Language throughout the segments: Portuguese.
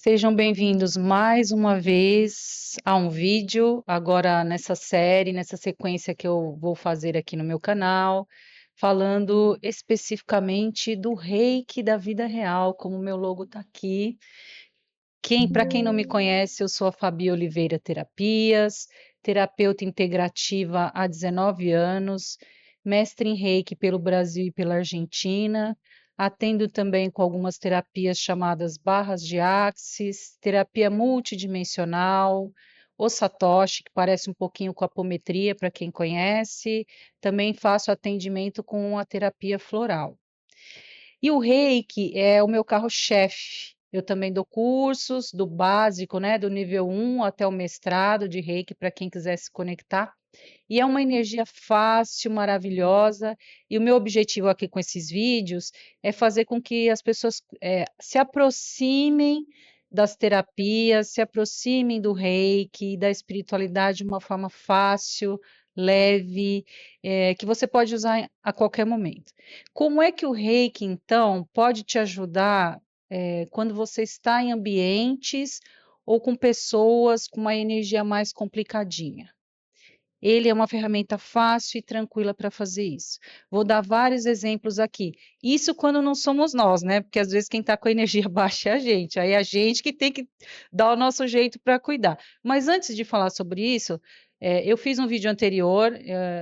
Sejam bem-vindos mais uma vez a um vídeo, agora nessa série, nessa sequência que eu vou fazer aqui no meu canal, falando especificamente do Reiki da vida real, como o meu logo está aqui. Para quem não me conhece, eu sou a Fabi Oliveira Terapias, terapeuta integrativa há 19 anos, mestre em Reiki pelo Brasil e pela Argentina, atendo também com algumas terapias chamadas barras de axis, terapia multidimensional, o Satoshi, que parece um pouquinho com apometria, para quem conhece, também faço atendimento com a terapia floral. E o Reiki é o meu carro-chefe. Eu também dou cursos do básico, né, do nível 1 até o mestrado de Reiki para quem quiser se conectar. E é uma energia fácil, maravilhosa. E o meu objetivo aqui com esses vídeos é fazer com que as pessoas se aproximem das terapias, se aproximem do Reiki, da espiritualidade de uma forma fácil, leve, que você pode usar a qualquer momento. Como é que o Reiki, então, pode te ajudar, quando você está em ambientes ou com pessoas com uma energia mais complicadinha? Ele é uma ferramenta fácil e tranquila para fazer isso. Vou dar vários exemplos aqui. Isso quando não somos nós, né? Porque às vezes quem está com a energia baixa é a gente. Aí é a gente que tem que dar o nosso jeito para cuidar. Mas antes de falar sobre isso, eu fiz um vídeo anterior,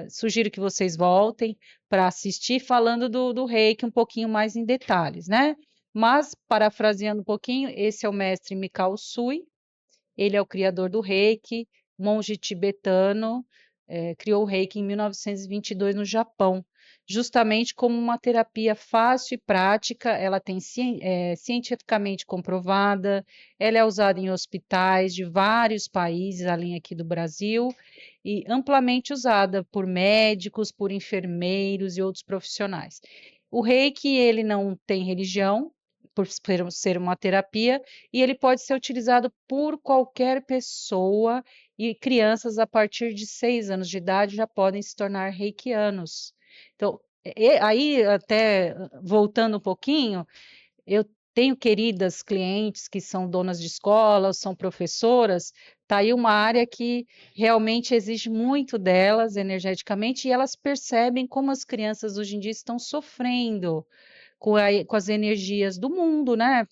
sugiro que vocês voltem para assistir, falando do Reiki um pouquinho mais em detalhes, né? Mas, parafraseando um pouquinho, esse é o mestre Mikao Usui, ele é o criador do Reiki, monge tibetano, criou o Reiki em 1922 no Japão, justamente como uma terapia fácil e prática. Ela tem cientificamente comprovada, ela é usada em hospitais de vários países, além aqui do Brasil, e amplamente usada por médicos, por enfermeiros e outros profissionais. O Reiki, ele não tem religião, por ser uma terapia, e ele pode ser utilizado por qualquer pessoa, e crianças a partir de 6 anos de idade já podem se tornar reikianos. Então, aí até voltando um pouquinho, eu tenho queridas clientes que são donas de escola, são professoras, está aí uma área que realmente exige muito delas energeticamente, e elas percebem como as crianças hoje em dia estão sofrendo com as energias do mundo, né?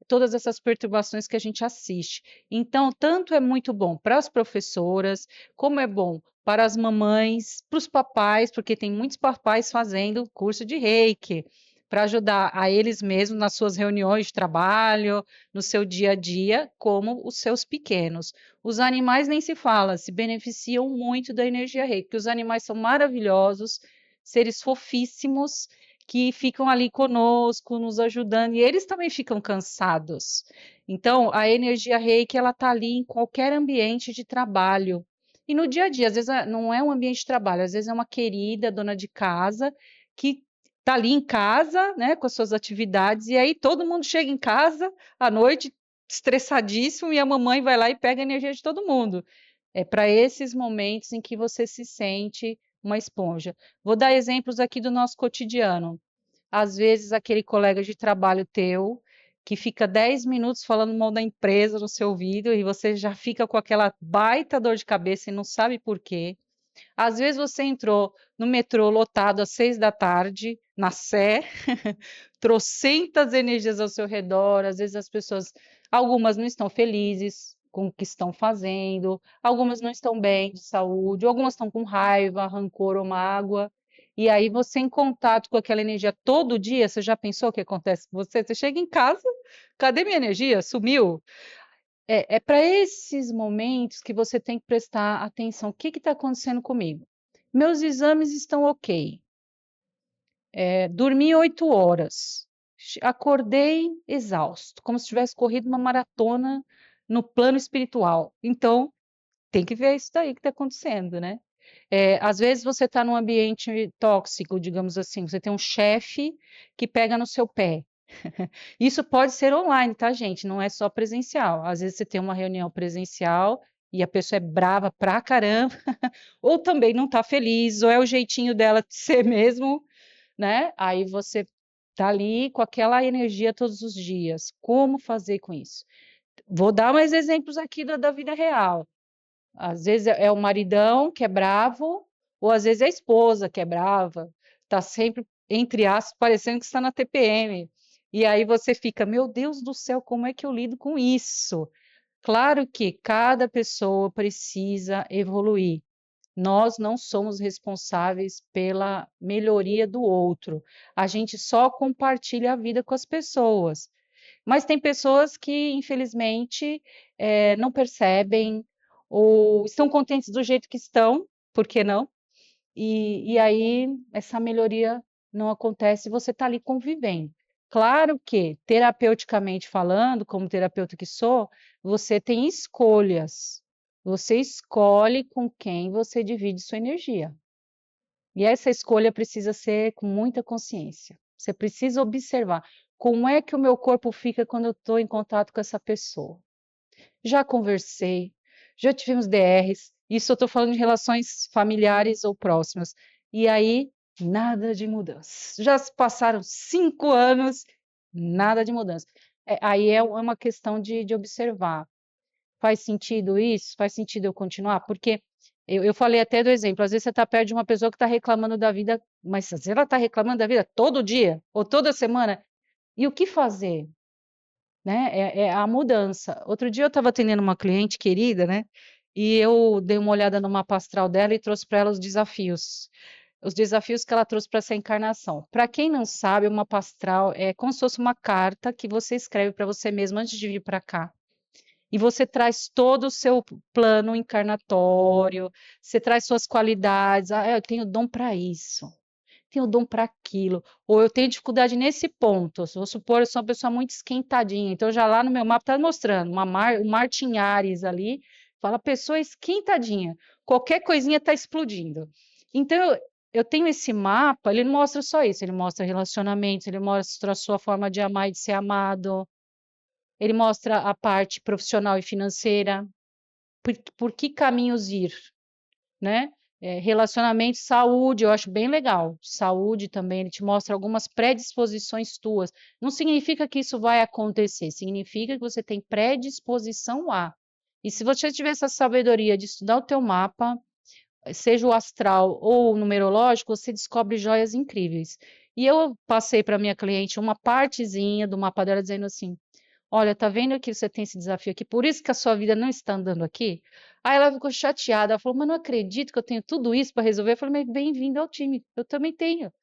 Todas essas perturbações que a gente assiste. Então, tanto é muito bom para as professoras, como é bom para as mamães, para os papais, porque tem muitos papais fazendo curso de Reiki, para ajudar a eles mesmos nas suas reuniões de trabalho, no seu dia a dia, como os seus pequenos. Os animais nem se fala, se beneficiam muito da energia Reiki, porque os animais são maravilhosos, seres fofíssimos, que ficam ali conosco, nos ajudando, e eles também ficam cansados. Então, a energia Reiki, ela está ali em qualquer ambiente de trabalho. E no dia a dia, às vezes não é um ambiente de trabalho, às vezes é uma querida dona de casa que está ali em casa, né, com as suas atividades, e aí todo mundo chega em casa à noite estressadíssimo e a mamãe vai lá e pega a energia de todo mundo. É para esses momentos em que você se sente uma esponja. Vou dar exemplos aqui do nosso cotidiano. Às vezes, aquele colega de trabalho teu, que fica 10 minutos falando mal da empresa no seu ouvido e você já fica com aquela baita dor de cabeça e não sabe por quê. Às vezes você entrou no metrô lotado às 6 da tarde, na Sé, trocentas energias ao seu redor, às vezes as pessoas, algumas não estão felizes com o que estão fazendo, algumas não estão bem de saúde, algumas estão com raiva, rancor ou mágoa. E aí você em contato com aquela energia todo dia, você já pensou o que acontece com você? Você chega em casa, cadê minha energia? Sumiu? É para esses momentos que você tem que prestar atenção. O que está acontecendo comigo? Meus exames estão ok. Dormi 8 horas. Acordei exausto, como se tivesse corrido uma maratona no plano espiritual. Então, tem que ver isso daí que está acontecendo, né? Às vezes você está num ambiente tóxico, digamos assim, você tem um chefe que pega no seu pé. Isso pode ser online, tá, gente? Não é só presencial. Às vezes você tem uma reunião presencial e a pessoa é brava pra caramba, ou também não tá feliz, ou é o jeitinho dela de ser mesmo, né? Aí você tá ali com aquela energia todos os dias. Como fazer com isso? Vou dar mais exemplos aqui da vida real. Às vezes é o maridão que é bravo, ou às vezes é a esposa que é brava, tá sempre, entre aspas, parecendo que está na TPM. E aí você fica, meu Deus do céu, como é que eu lido com isso? Claro que cada pessoa precisa evoluir. Nós não somos responsáveis pela melhoria do outro. A gente só compartilha a vida com as pessoas. Mas tem pessoas que, infelizmente, não percebem ou estão contentes do jeito que estão, por que não? E aí essa melhoria não acontece, você está ali convivendo. Claro que, terapeuticamente falando, como terapeuta que sou, você tem escolhas. Você escolhe com quem você divide sua energia. E essa escolha precisa ser com muita consciência. Você precisa observar como é que o meu corpo fica quando eu estou em contato com essa pessoa. Já conversei, já tivemos DRs, isso eu estou falando de relações familiares ou próximas. E aí, nada de mudança. Já se passaram 5 anos, nada de mudança. Aí é uma questão de observar. Faz sentido isso? Faz sentido eu continuar? Porque eu falei até do exemplo, às vezes você está perto de uma pessoa que está reclamando da vida, mas se ela está reclamando da vida todo dia ou toda semana, e o que fazer? Né? É a mudança. Outro dia eu estava atendendo uma cliente querida, né? E eu dei uma olhada no mapa astral dela e trouxe para ela os desafios que ela trouxe para essa encarnação. Para quem não sabe, o mapa astral é como se fosse uma carta que você escreve para você mesmo antes de vir para cá. E você traz todo o seu plano encarnatório, você traz suas qualidades. Ah, eu tenho dom para isso, tenho dom para aquilo, ou eu tenho dificuldade nesse ponto. Vou supor, eu sou uma pessoa muito esquentadinha, então já lá no meu mapa está mostrando um Marte em Áries ali, fala pessoa esquentadinha, qualquer coisinha está explodindo. Então eu tenho esse mapa, ele não mostra só isso, ele mostra relacionamentos, ele mostra a sua forma de amar e de ser amado, ele mostra a parte profissional e financeira, por que caminhos ir, né? Relacionamento, saúde, eu acho bem legal. Saúde também, ele te mostra algumas predisposições tuas. Não significa que isso vai acontecer, significa que você tem predisposição a. E se você tiver essa sabedoria de estudar o teu mapa, seja o astral ou o numerológico, você descobre joias incríveis. E eu passei para minha cliente uma partezinha do mapa dela dizendo assim: olha, tá vendo que você tem esse desafio aqui, por isso que a sua vida não está andando aqui? Aí ela ficou chateada, ela falou, mas não acredito que eu tenho tudo isso para resolver. Eu falei, mas bem-vindo ao time, eu também tenho.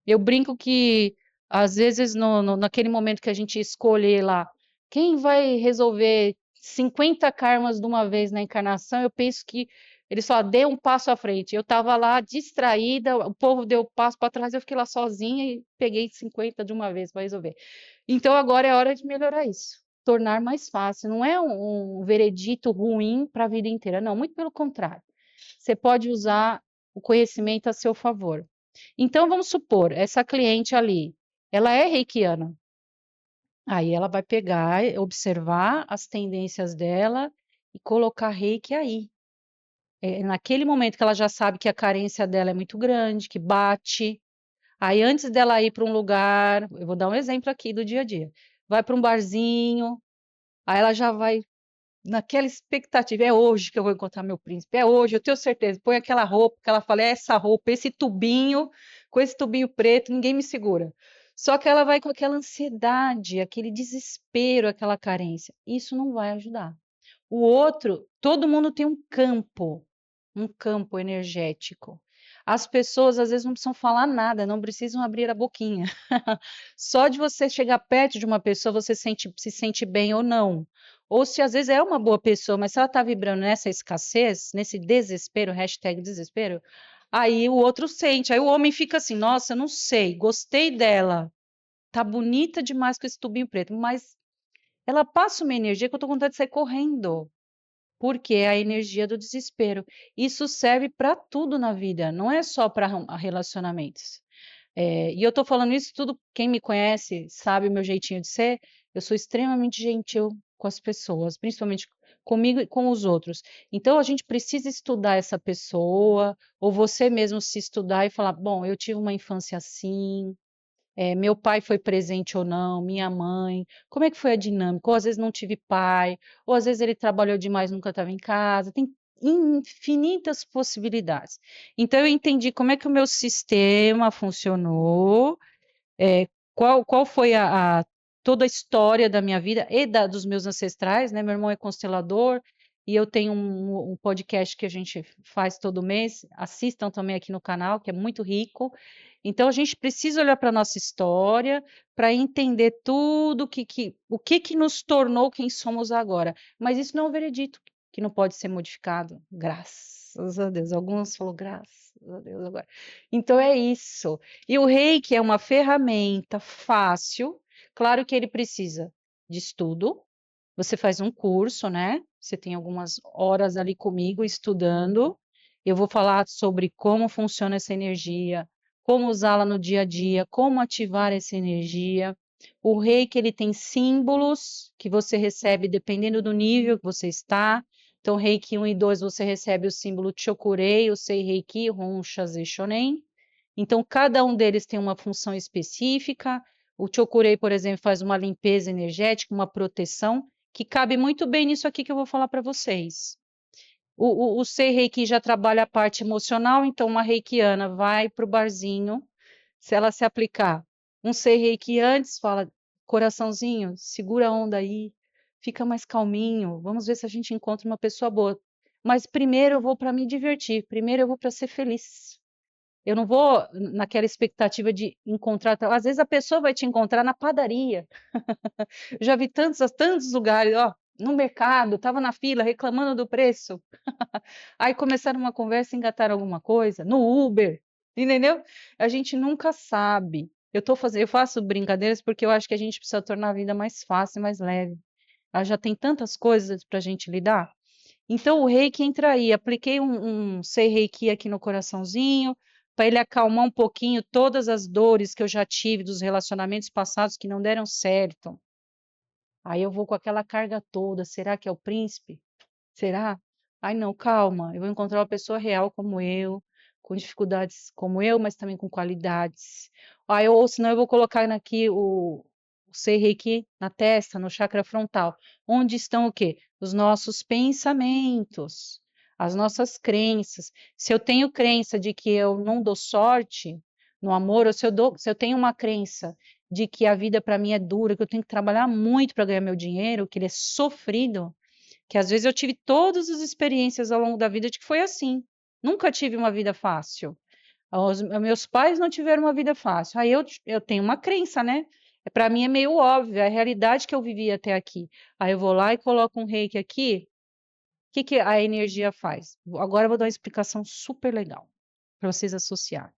Eu brinco que, às vezes, naquele momento que a gente escolher lá, quem vai resolver 50 karmas de uma vez na encarnação, eu penso que ele só deu um passo à frente. Eu estava lá distraída, o povo deu um passo para trás, eu fiquei lá sozinha e peguei 50 de uma vez para resolver. Então agora é hora de melhorar isso, tornar mais fácil. Não é um veredito ruim para a vida inteira, não, muito pelo contrário. Você pode usar o conhecimento a seu favor. Então vamos supor, essa cliente ali, ela é reikiana. Aí ela vai pegar, observar as tendências dela e colocar reiki aí. Naquele momento que ela já sabe que a carência dela é muito grande, que bate. Aí antes dela ir para um lugar, eu vou dar um exemplo aqui do dia a dia. Vai para um barzinho, aí ela já vai naquela expectativa, é hoje que eu vou encontrar meu príncipe, é hoje, eu tenho certeza. Põe aquela roupa que ela fala, é essa roupa, esse tubinho, com esse tubinho preto, ninguém me segura. Só que ela vai com aquela ansiedade, aquele desespero, aquela carência. Isso não vai ajudar. O outro, todo mundo tem um campo energético. As pessoas às vezes não precisam falar nada, não precisam abrir a boquinha. Só de você chegar perto de uma pessoa, você se sente bem ou não. Ou se às vezes é uma boa pessoa, mas se ela está vibrando nessa escassez, nesse desespero, hashtag desespero, aí o outro sente. Aí o homem fica assim, nossa, eu não sei, gostei dela, tá bonita demais com esse tubinho preto, mas ela passa uma energia que eu tô com vontade de sair correndo. Porque é a energia do desespero. Isso serve para tudo na vida, não é só para relacionamentos. E eu estou falando isso tudo, quem me conhece sabe o meu jeitinho de ser. Eu sou extremamente gentil com as pessoas, principalmente comigo e com os outros. Então a gente precisa estudar essa pessoa, ou você mesmo se estudar e falar: bom, eu tive uma infância assim, meu pai foi presente ou não, minha mãe, como é que foi a dinâmica? Ou às vezes não tive pai, ou às vezes ele trabalhou demais, nunca estava em casa, tem infinitas possibilidades. Então eu entendi como é que o meu sistema funcionou, qual foi toda a história da minha vida e dos meus ancestrais, né? Meu irmão é constelador e eu tenho um podcast que a gente faz todo mês. Assistam também aqui no canal, que é muito rico. Então a gente precisa olhar para a nossa história para entender tudo o que nos tornou quem somos agora. Mas isso não é um veredito que não pode ser modificado. Graças a Deus. Alguns falou graças a Deus agora. Então é isso. E o reiki é uma ferramenta fácil, claro que ele precisa de estudo. Você faz um curso, né? Você tem algumas horas ali comigo estudando. Eu vou falar sobre como funciona essa energia, como usá-la no dia a dia, como ativar essa energia. O reiki, ele tem símbolos que você recebe dependendo do nível que você está. Então, reiki 1 e 2, você recebe o símbolo Chokurei, o Sei Reiki, Hon, Shaze, Shonen. Então, cada um deles tem uma função específica. O Chokurei, por exemplo, faz uma limpeza energética, uma proteção, que cabe muito bem nisso aqui que eu vou falar para vocês. O Sei Reiki já trabalha a parte emocional, então uma reikiana vai para o barzinho, se ela se aplicar um Sei Reiki antes, fala, coraçãozinho, segura a onda aí, fica mais calminho, vamos ver se a gente encontra uma pessoa boa. Mas primeiro eu vou para me divertir, primeiro eu vou para ser feliz. Eu não vou naquela expectativa de encontrar. Às vezes a pessoa vai te encontrar na padaria. Eu já vi tantos lugares, ó, no mercado, estava na fila reclamando do preço. Aí começaram uma conversa, engataram alguma coisa, no Uber, entendeu? A gente nunca sabe. Eu faço brincadeiras porque eu acho que a gente precisa tornar a vida mais fácil, mais leve. Ela já tem tantas coisas para a gente lidar. Então o reiki entra aí. Apliquei um sei reiki aqui no coraçãozinho, para ele acalmar um pouquinho todas as dores que eu já tive dos relacionamentos passados que não deram certo. Aí eu vou com aquela carga toda. Será que é o príncipe? Será? Ai, não, calma. Eu vou encontrar uma pessoa real como eu, com dificuldades como eu, mas também com qualidades. Ou senão eu vou colocar aqui o Sei Reiki na testa, no chakra frontal, onde estão o quê? Os nossos pensamentos, as nossas crenças. Se eu tenho crença de que eu não dou sorte no amor, ou se eu tenho uma crença de que a vida para mim é dura, que eu tenho que trabalhar muito para ganhar meu dinheiro, que ele é sofrido, que às vezes eu tive todas as experiências ao longo da vida de que foi assim. Nunca tive uma vida fácil. Os meus pais não tiveram uma vida fácil. Aí eu tenho uma crença, né? Para mim é meio óbvio, é a realidade que eu vivi até aqui. Aí eu vou lá e coloco um reiki aqui. O que, que a energia faz? Agora eu vou dar uma explicação super legal para vocês associarem.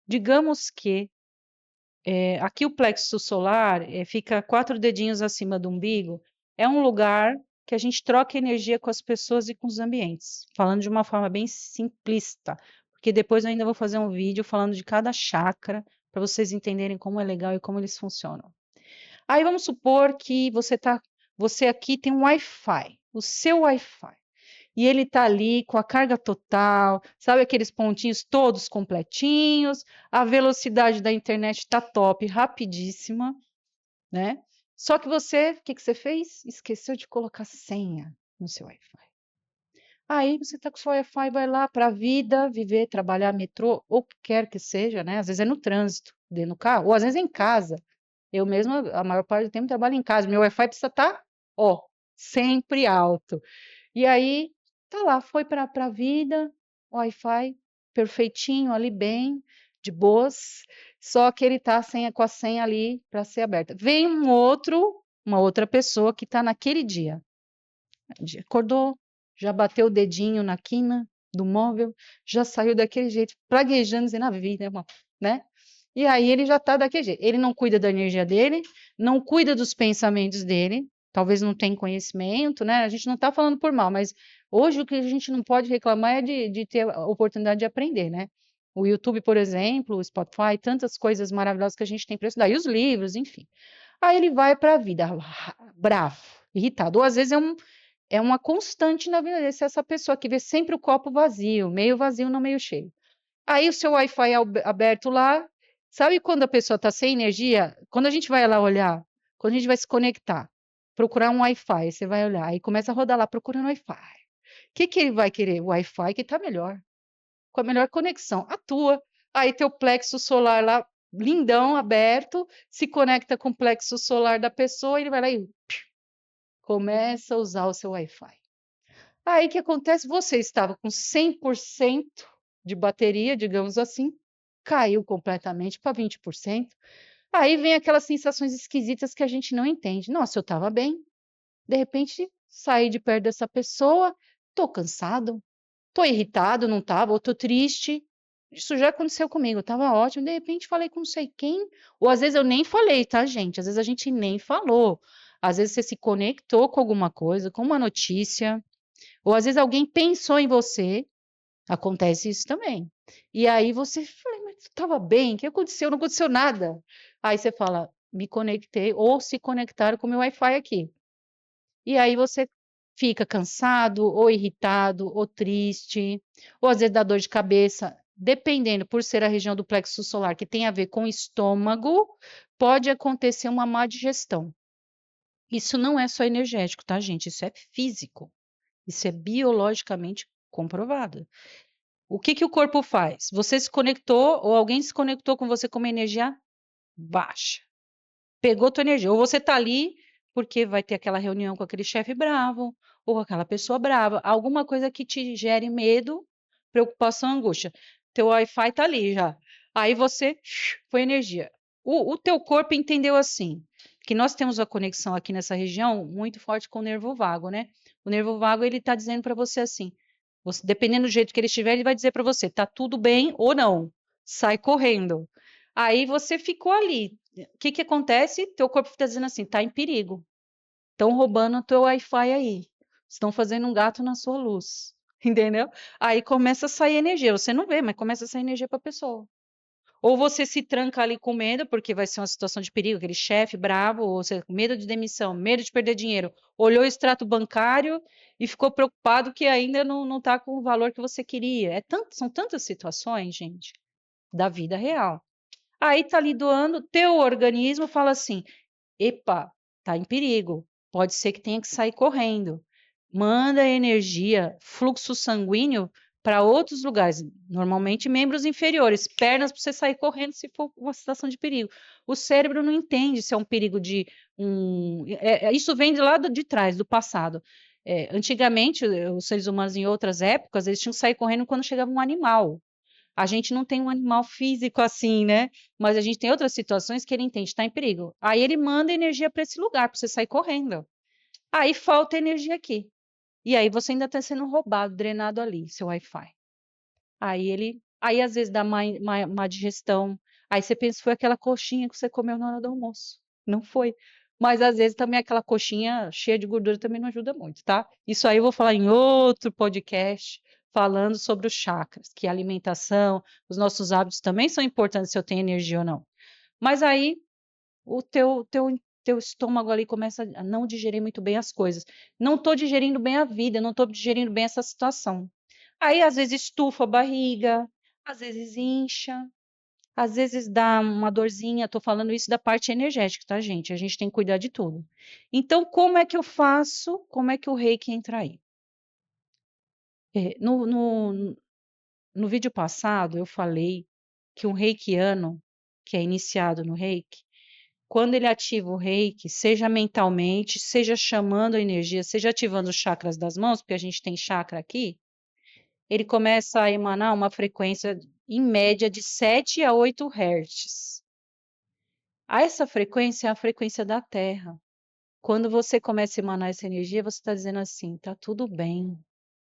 Digamos que aqui o plexo solar fica 4 dedinhos acima do umbigo. É um lugar que a gente troca energia com as pessoas e com os ambientes, falando de uma forma bem simplista, porque depois eu ainda vou fazer um vídeo falando de cada chakra para vocês entenderem como é legal e como eles funcionam. Aí vamos supor que você aqui tem um Wi-Fi, o seu Wi-Fi. E ele tá ali com a carga total, sabe aqueles pontinhos todos completinhos, a velocidade da internet tá top, rapidíssima, né? Só que o que que você fez? Esqueceu de colocar senha no seu Wi-Fi. Aí você tá com o seu Wi-Fi, vai lá para a vida, viver, trabalhar, metrô, ou o que quer que seja, né? Às vezes é no trânsito, dentro do carro, ou às vezes é em casa. Eu mesma, a maior parte do tempo, trabalho em casa. Meu Wi-Fi precisa estar, ó, sempre alto. E aí, tá lá, foi para a vida, Wi-Fi perfeitinho ali, bem, de boas, só que ele tá com a senha ali para ser aberta. Vem uma outra pessoa que tá naquele dia. Acordou, já bateu o dedinho na quina do móvel, já saiu daquele jeito, praguejando, dizendo a vida, irmão, né? E aí ele já tá daquele jeito. Ele não cuida da energia dele, não cuida dos pensamentos dele, talvez não tenha conhecimento, né? A gente não tá falando por mal, mas hoje o que a gente não pode reclamar é de ter a oportunidade de aprender, né? O YouTube, por exemplo, o Spotify, tantas coisas maravilhosas que a gente tem para estudar, e os livros, enfim. Aí ele vai para a vida bravo, irritado, ou às vezes é uma constante na vida dele, ser essa pessoa que vê sempre o copo vazio, meio vazio, não meio cheio. Aí o seu Wi-Fi é aberto lá, Sabe quando a pessoa está sem energia? Quando a gente vai lá olhar, quando a gente vai se conectar, procurar um Wi-Fi, você vai olhar, aí começa a rodar lá procurando Wi-Fi. O que que ele vai querer? O Wi-Fi que está melhor, com a melhor conexão, a tua. Aí teu plexo solar lá, lindão, aberto, se conecta com o plexo solar da pessoa, ele vai lá e começa a usar o seu Wi-Fi. Aí o que acontece? Você estava com 100% de bateria, digamos assim, caiu completamente para 20%. Aí vem aquelas sensações esquisitas que a gente não entende. Nossa, eu estava bem, de repente saí de perto dessa pessoa, tô cansado, tô irritado, não estava, ou tô triste. Isso já aconteceu comigo, estava ótimo, de repente falei com não sei quem, ou às vezes eu nem falei, tá, gente? Às vezes a gente nem falou. Às vezes você se conectou com alguma coisa, com uma notícia, ou às vezes alguém pensou em você, acontece isso também. E aí você fala: "Mas tu estava bem, o que aconteceu? Não aconteceu nada". Aí você fala: "Me conectei", ou se conectaram com o meu Wi-Fi aqui. E aí você fica cansado, ou irritado, ou triste, ou às vezes dá dor de cabeça, dependendo, por ser a região do plexo solar que tem a ver com o estômago, pode acontecer uma má digestão. Isso não é só energético, tá, gente? Isso é físico. Isso é biologicamente comprovado. O que que o corpo faz? Você se conectou ou alguém se conectou com você com uma energia baixa. Pegou tua energia. Ou você tá ali porque vai ter aquela reunião com aquele chefe bravo, ou aquela pessoa brava, alguma coisa que te gere medo, preocupação, angústia. Teu Wi-Fi tá ali já. Aí você foi energia. O teu corpo entendeu assim, que nós temos a conexão aqui nessa região muito forte com o nervo vago, né? O nervo vago ele tá dizendo para você assim, você, dependendo do jeito que ele estiver, ele vai dizer para você, tá tudo bem ou não. Sai correndo. Aí você ficou ali. O que que acontece? Teu corpo está dizendo assim, tá em perigo. Estão roubando o teu Wi-Fi aí. Estão fazendo um gato na sua luz. Entendeu? Aí começa a sair energia. Você não vê, mas começa a sair energia para a pessoa. Ou você se tranca ali com medo, porque vai ser uma situação de perigo, aquele chefe bravo, ou você com medo de demissão, medo de perder dinheiro, olhou o extrato bancário e ficou preocupado que ainda não está com o valor que você queria. São tantas situações, gente, da vida real. Aí tá ali doando, teu organismo fala assim: "Epa, tá em perigo, pode ser que tenha que sair correndo". Manda energia, fluxo sanguíneo para outros lugares, normalmente membros inferiores, pernas para você sair correndo se for uma situação de perigo. O cérebro não entende se é um perigo de isso vem de lá de trás, do passado. Antigamente, os seres humanos em outras épocas, eles tinham que sair correndo quando chegava um animal. A gente não tem um animal físico assim, né, mas a gente tem outras situações que ele entende, está em perigo. Aí ele manda energia para esse lugar, para você sair correndo. Aí falta energia aqui. E aí você ainda está sendo roubado, drenado ali, seu Wi-Fi. Aí às vezes dá má digestão, aí você pensa que foi aquela coxinha que você comeu na hora do almoço. Não foi. Mas às vezes também aquela coxinha cheia de gordura também não ajuda muito, tá? Isso aí eu vou falar em outro podcast, falando sobre os chakras, que a alimentação, os nossos hábitos também são importantes se eu tenho energia ou não. Mas aí o teu estômago ali começa a não digerir muito bem as coisas. Não estou digerindo bem a vida, não estou digerindo bem essa situação. Aí, às vezes, estufa a barriga, às vezes incha, às vezes dá uma dorzinha. Estou falando isso da parte energética, tá, gente? A gente tem que cuidar de tudo. Então, como é que eu faço? Como é que o reiki entra aí? No vídeo passado, eu falei que um reikiano, que é iniciado no reiki, quando ele ativa o reiki, seja mentalmente, seja chamando a energia, seja ativando os chakras das mãos, porque a gente tem chakra aqui, ele começa a emanar uma frequência em média de 7 a 8 hertz. Essa frequência é a frequência da Terra. Quando você começa a emanar essa energia, você está dizendo assim: tá tudo bem,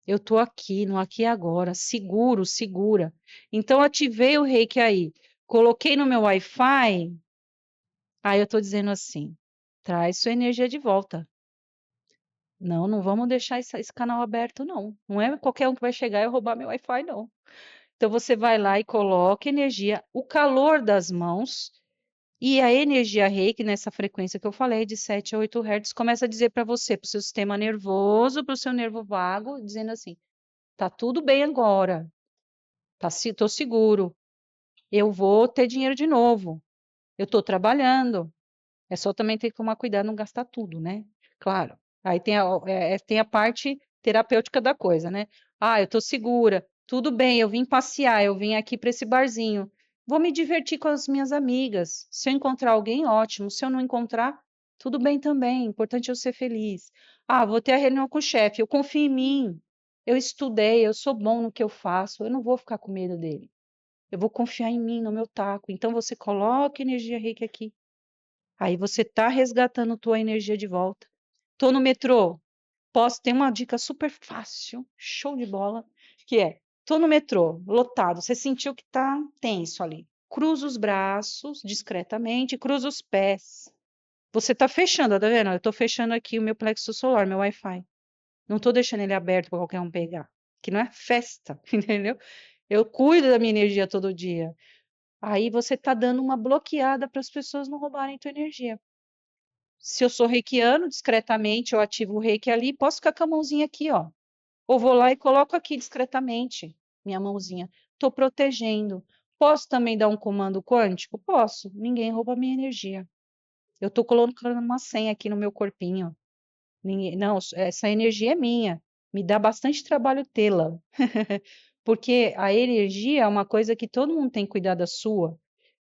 eu estou aqui, no aqui e agora, seguro, segura. Então, ativei o reiki aí, coloquei no meu Wi-Fi, aí eu estou dizendo assim: traz sua energia de volta. Não, não vamos deixar esse canal aberto, não. Não é qualquer um que vai chegar e roubar meu Wi-Fi, não. Então você vai lá e coloca energia, o calor das mãos e a energia reiki nessa frequência que eu falei, de 7 a 8 Hz, começa a dizer para você, para o seu sistema nervoso, para o seu nervo vago, dizendo assim: tá tudo bem agora, tô seguro. eu vou ter dinheiro de novo. Eu estou trabalhando. É só também ter que tomar cuidado, não gastar tudo, né? Claro. Aí tem a parte terapêutica da coisa, né? Ah, eu tô segura, tudo bem, eu vim passear, eu vim aqui para esse barzinho. Vou me divertir com as minhas amigas. Se eu encontrar alguém, ótimo. Se eu não encontrar, tudo bem também. Importante é eu ser feliz. Ah, vou ter a reunião com o chefe. Eu confio em mim. Eu estudei, eu sou bom no que eu faço. Eu não vou ficar com medo dele. Eu vou confiar em mim, no meu taco. Então você coloca energia reiki aqui. Aí você está resgatando tua energia de volta. Tô no metrô, posso ter uma dica super fácil, show de bola, que é: tô no metrô, lotado, você sentiu que tá tenso ali. Cruza os braços discretamente, cruza os pés. Você tá fechando, tá vendo? Eu tô fechando aqui o meu plexo solar, meu Wi-Fi. Não tô deixando ele aberto para qualquer um pegar, que não é festa, entendeu? Eu cuido da minha energia todo dia. Aí você tá dando uma bloqueada para as pessoas não roubarem tua energia. Se eu sou reikiano, discretamente eu ativo o reiki ali, posso ficar com a mãozinha aqui, ó. Ou vou lá e coloco aqui discretamente, minha mãozinha. Estou protegendo. Posso também dar um comando quântico? Posso. Ninguém rouba minha energia. Eu estou colocando uma senha aqui no meu corpinho. Não, essa energia é minha. Me dá bastante trabalho tê-la. Porque a energia é uma coisa que todo mundo tem que cuidar da sua.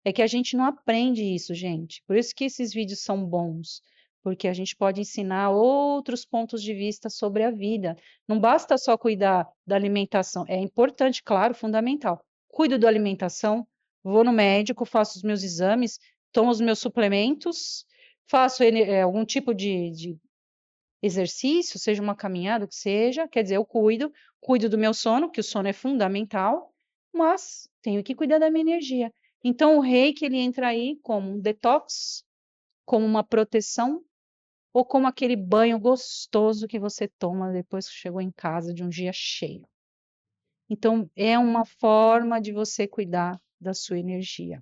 É que a gente não aprende isso, gente. Por isso que esses vídeos são bons, porque a gente pode ensinar outros pontos de vista sobre a vida. Não basta só cuidar da alimentação, é importante, claro, fundamental. Cuido da alimentação, vou no médico, faço os meus exames, tomo os meus suplementos, faço algum tipo de exercício, seja uma caminhada, o que seja, quer dizer, eu cuido do meu sono, que o sono é fundamental, mas tenho que cuidar da minha energia. Então, o reiki, ele entra aí como um detox, como uma proteção, ou como aquele banho gostoso que você toma depois que chegou em casa de um dia cheio. Então, é uma forma de você cuidar da sua energia.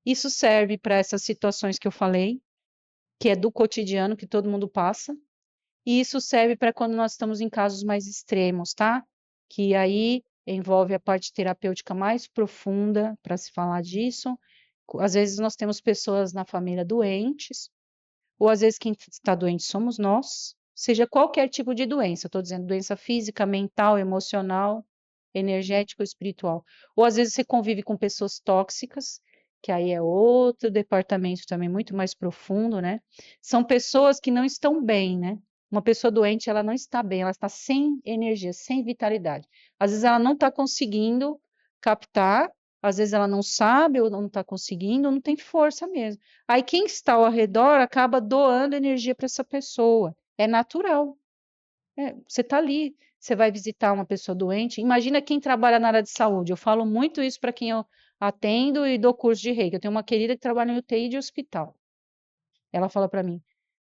Isso serve para essas situações que eu falei, que é do cotidiano que todo mundo passa, e isso serve para quando nós estamos em casos mais extremos, tá? Que aí envolve a parte terapêutica mais profunda para se falar disso. Às vezes nós temos pessoas na família doentes, ou às vezes quem está doente somos nós, seja qualquer tipo de doença, estou dizendo doença física, mental, emocional, energética ou espiritual. Ou às vezes você convive com pessoas tóxicas, que aí é outro departamento também muito mais profundo, né? São pessoas que não estão bem, né? Uma pessoa doente, ela não está bem, ela está sem energia, sem vitalidade. Às vezes ela não está conseguindo captar, às vezes ela não sabe ou não está conseguindo, ou não tem força mesmo. Aí quem está ao redor acaba doando energia para essa pessoa. É natural. Você está ali, você vai visitar uma pessoa doente. Imagina quem trabalha na área de saúde. Eu falo muito isso para quem eu atendo e dou curso de reiki. Eu tenho uma querida que trabalha em UTI de hospital. Ela fala para mim,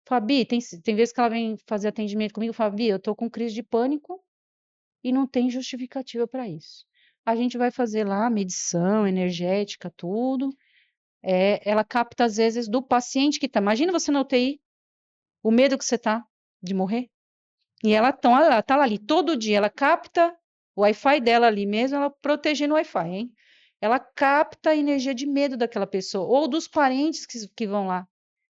Fabi, tem vezes que ela vem fazer atendimento comigo, Fabi, eu estou com crise de pânico e não tem justificativa para isso. A gente vai fazer lá medição energética, tudo. Ela capta, às vezes, do paciente que está. Imagina você na UTI, o medo que você está de morrer. E ela tá ali todo dia, ela capta o Wi-Fi dela ali mesmo, ela protegendo o Wi-Fi, hein? Ela capta a energia de medo daquela pessoa, ou dos parentes que vão lá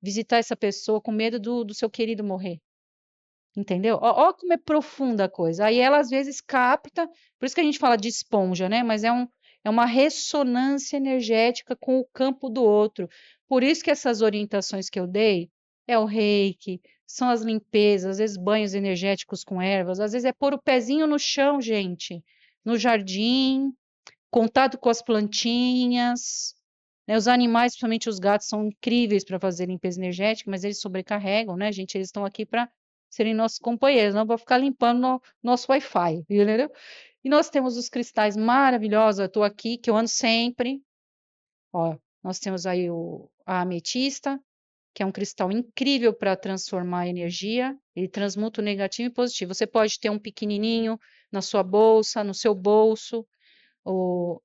visitar essa pessoa com medo do seu querido morrer. Entendeu? Ó como é profunda a coisa. Aí ela às vezes capta, por isso que a gente fala de esponja, né? Mas é uma ressonância energética com o campo do outro. Por isso que essas orientações que eu dei é o reiki, são as limpezas, às vezes banhos energéticos com ervas, às vezes é pôr o pezinho no chão, gente, no jardim, contato com as plantinhas, né? Os animais, principalmente os gatos, são incríveis para fazer limpeza energética, mas eles sobrecarregam, né, gente? Eles estão aqui para serem nossos companheiros, não para ficar limpando nosso Wi-Fi, entendeu? E nós temos os cristais maravilhosos, eu estou aqui, que eu ando sempre. Ó, nós temos aí a ametista, que é um cristal incrível para transformar a energia, ele transmuta o negativo e positivo. Você pode ter um pequenininho na sua bolsa, no seu bolso,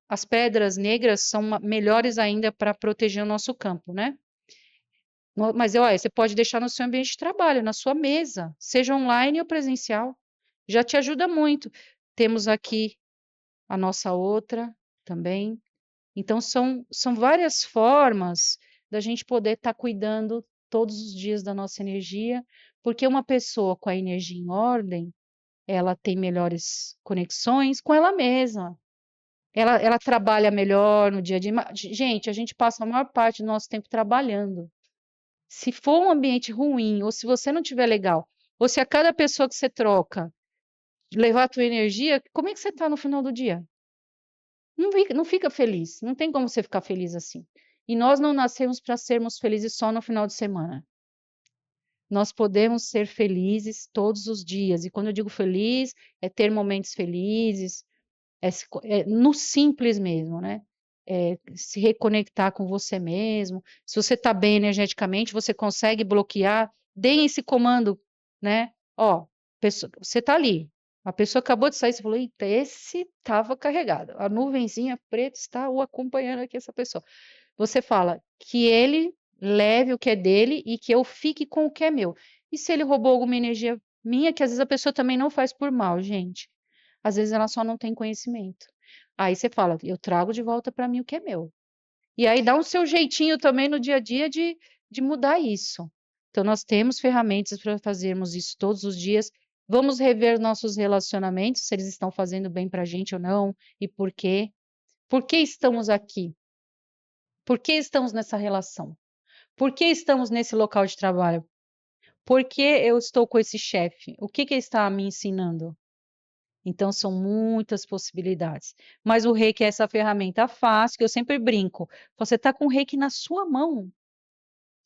as pedras negras são melhores ainda para proteger o nosso campo, né? Mas olha, você pode deixar no seu ambiente de trabalho, na sua mesa, seja online ou presencial. Já te ajuda muito. Temos aqui a nossa outra também. Então, são várias formas da gente poder estar cuidando todos os dias da nossa energia, porque uma pessoa com a energia em ordem, ela tem melhores conexões com ela mesma. Ela trabalha melhor no dia a dia. Gente, a gente passa a maior parte do nosso tempo trabalhando. Se for um ambiente ruim, ou se você não tiver legal, ou se a cada pessoa que você troca levar a tua energia, como é que você está no final do dia? Não fica feliz, não tem como você ficar feliz assim. E nós não nascemos para sermos felizes só no final de semana. Nós podemos ser felizes todos os dias. E quando eu digo feliz, é ter momentos felizes, no simples mesmo, né? Se reconectar com você mesmo. Se você está bem energeticamente, você consegue bloquear. Deem esse comando, né? Ó, você está ali. A pessoa acabou de sair, você falou, eita, esse estava carregado. A nuvenzinha preta está o acompanhando aqui, essa pessoa. Você fala que ele leve o que é dele e que eu fique com o que é meu. E se ele roubou alguma energia minha, que às vezes a pessoa também não faz por mal, gente. Às vezes ela só não tem conhecimento. Aí você fala, eu trago de volta para mim o que é meu. E aí dá o seu jeitinho também no dia a dia de mudar isso. Então nós temos ferramentas para fazermos isso todos os dias. Vamos rever nossos relacionamentos, se eles estão fazendo bem para a gente ou não, e por quê. Por que estamos aqui? Por que estamos nessa relação? Por que estamos nesse local de trabalho? Por que eu estou com esse chefe? O que ele está me ensinando? Então, são muitas possibilidades. Mas o Reiki é essa ferramenta fácil, que eu sempre brinco. Você está com o Reiki na sua mão.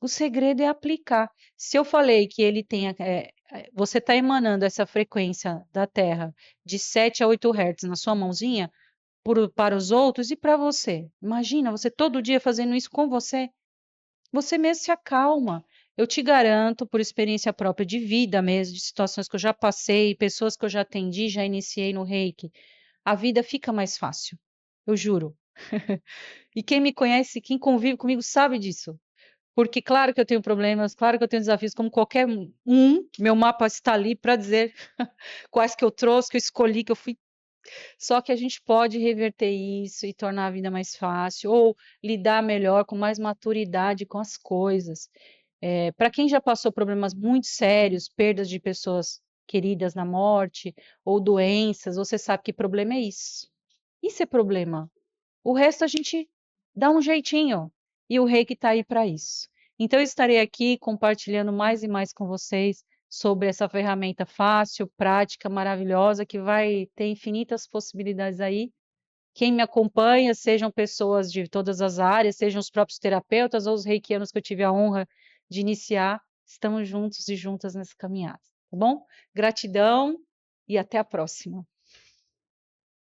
O segredo é aplicar. Se eu falei que ele tem, você está emanando essa frequência da Terra de 7 a 8 Hz na sua mãozinha, para os outros e para você. Imagina, você todo dia fazendo isso com você. Você mesmo se acalma. Eu te garanto, por experiência própria de vida mesmo, de situações que eu já passei, pessoas que eu já atendi, já iniciei no Reiki, a vida fica mais fácil. Eu juro. E quem me conhece, quem convive comigo, sabe disso. Porque, claro que eu tenho problemas, claro que eu tenho desafios, como qualquer um. Meu mapa está ali para dizer quais que eu trouxe, que eu escolhi, que eu fui. Só que a gente pode reverter isso e tornar a vida mais fácil, ou lidar melhor, com mais maturidade com as coisas. Para quem já passou problemas muito sérios, perdas de pessoas queridas na morte, ou doenças, você sabe que problema é isso. Isso é problema. O resto a gente dá um jeitinho, e o Reiki está aí para isso. Então eu estarei aqui compartilhando mais e mais com vocês sobre essa ferramenta fácil, prática, maravilhosa, que vai ter infinitas possibilidades aí. Quem me acompanha, sejam pessoas de todas as áreas, sejam os próprios terapeutas ou os reikianos que eu tive a honra de iniciar, estamos juntos e juntas nessa caminhada, tá bom? Gratidão e até a próxima.